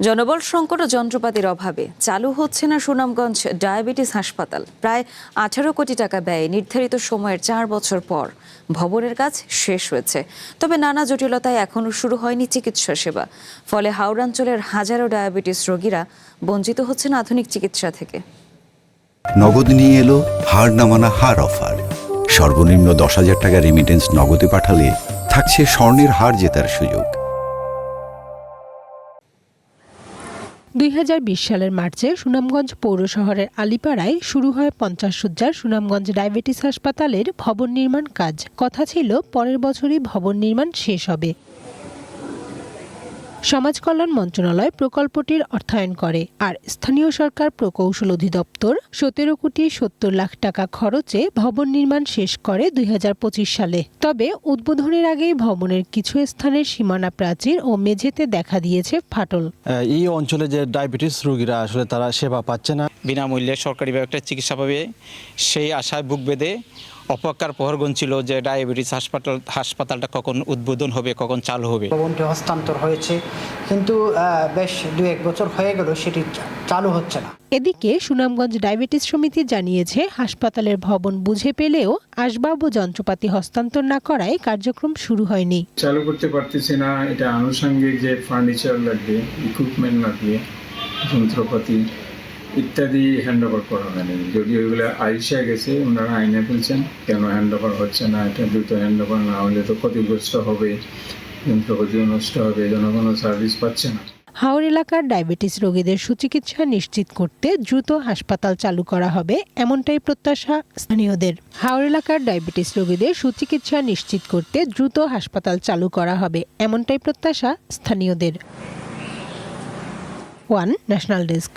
জনবল সংকট ও যন্ত্রপাতির অভাবে চালু হচ্ছে না সুনামগঞ্জ ডায়াবেটিস হাসপাতাল। প্রায় 18 কোটি টাকা ব্যয়ে নির্ধারিত সময়ের 4 বছর পর ভবনের কাজ শেষ হয়েছে। তবে নানা জটিলতায় এখনও শুরু হয়নি চিকিৎসা সেবা। ফলে হাওড়াঞ্চলের হাজারো ডায়াবেটিস রোগীরা বঞ্চিত হচ্ছেন আধুনিক চিকিৎসা থেকে। নগদ নিয়ে এলো হার না মানা হার অফার। সর্বনিম্ন 10,000 টাকা রেমিটেন্স নগদে পাঠালে থাকছে স্বর্ণের হার জেতার সুযোগ। 2020 সালের মার্চে সুনামগঞ্জ পৌর শহরের আলিপাড়ায় শুরু হয় 50 শয্যার সুনামগঞ্জ ডায়াবেটিস হাসপাতালের ভবন নির্মাণ কাজ। কথা ছিল পরের বছরই ভবন নির্মাণ শেষ হবে। সমাজ কল্যাণ মন্ত্রণালয় প্রকল্পটির অর্থায়ন করে, আর স্থানীয় সরকার প্রকৌশল অধিদপ্তর 17 কোটি 70 লাখ টাকা খরচে ভবন নির্মাণ শেষ করে 2025 সালে। তবে উদ্বোধনের আগেই ভবনের কিছু স্থানের সীমানা প্রাচীর ও মেঝেতে দেখা দিয়েছে ফাটল। এই অঞ্চলে যে ডায়াবেটিস রোগীরা আসলে তারা সেবা পাচ্ছে না, বিনামূল্যে সরকারিভাবে একটা চিকিৎসা পাবে সেই আশায় বুক বেঁধে অপেক্ষার প্রহরগণ ছিল যে ডায়াবেটিস হাসপাতালটা কখন উদ্বোধন হবে, কখন চালু হবে। ভবনটি হস্তান্তর হয়েছে, কিন্তু বেশ 2-1 বছর হয়ে গেল সেটি চালু হচ্ছে না। এদিকে সুনামগঞ্জ ডায়াবেটিস সমিতি জানিয়েছে, হাসপাতালের ভবন বুঝে পেলেও আসবাব ও যন্ত্রপাতি হস্তান্তর না করায় কার্যক্রম শুরু হয়নি। চালু করতে পারতেছি না। এটা আনুষঙ্গিক যে ফার্নিচার লাগবে, ইকুইপমেন্ট লাগবে, যন্ত্রপাতি ইত্যাদি হ্যান্ড ওভার করা হয়নি। যদি ওইগুলো আইসা গেছে, ওনারা আইনে ফেলছেন, কেন হ্যান্ড ওভার হচ্ছে না। এটা দ্রুত হ্যান্ড ওভার না হলে তো ক্ষতিগ্রস্ত হবে, যন্ত্রপাতিও নষ্ট হবে, জনগণও সার্ভিস পাচ্ছে না। হাওর এলাকার ডায়াবেটিস রোগীদের সুচিকিৎসা নিশ্চিত করতে দ্রুত হাসপাতাল চালু করা হবে, এমনটাই প্রত্যাশা স্থানীয়দের। হাওর এলাকার ডায়াবেটিস রোগীদের সুচিকিৎসা নিশ্চিত করতে দ্রুত হাসপাতাল চালু করা হবে, এমনটাই প্রত্যাশা স্থানীয়দের। One national desk.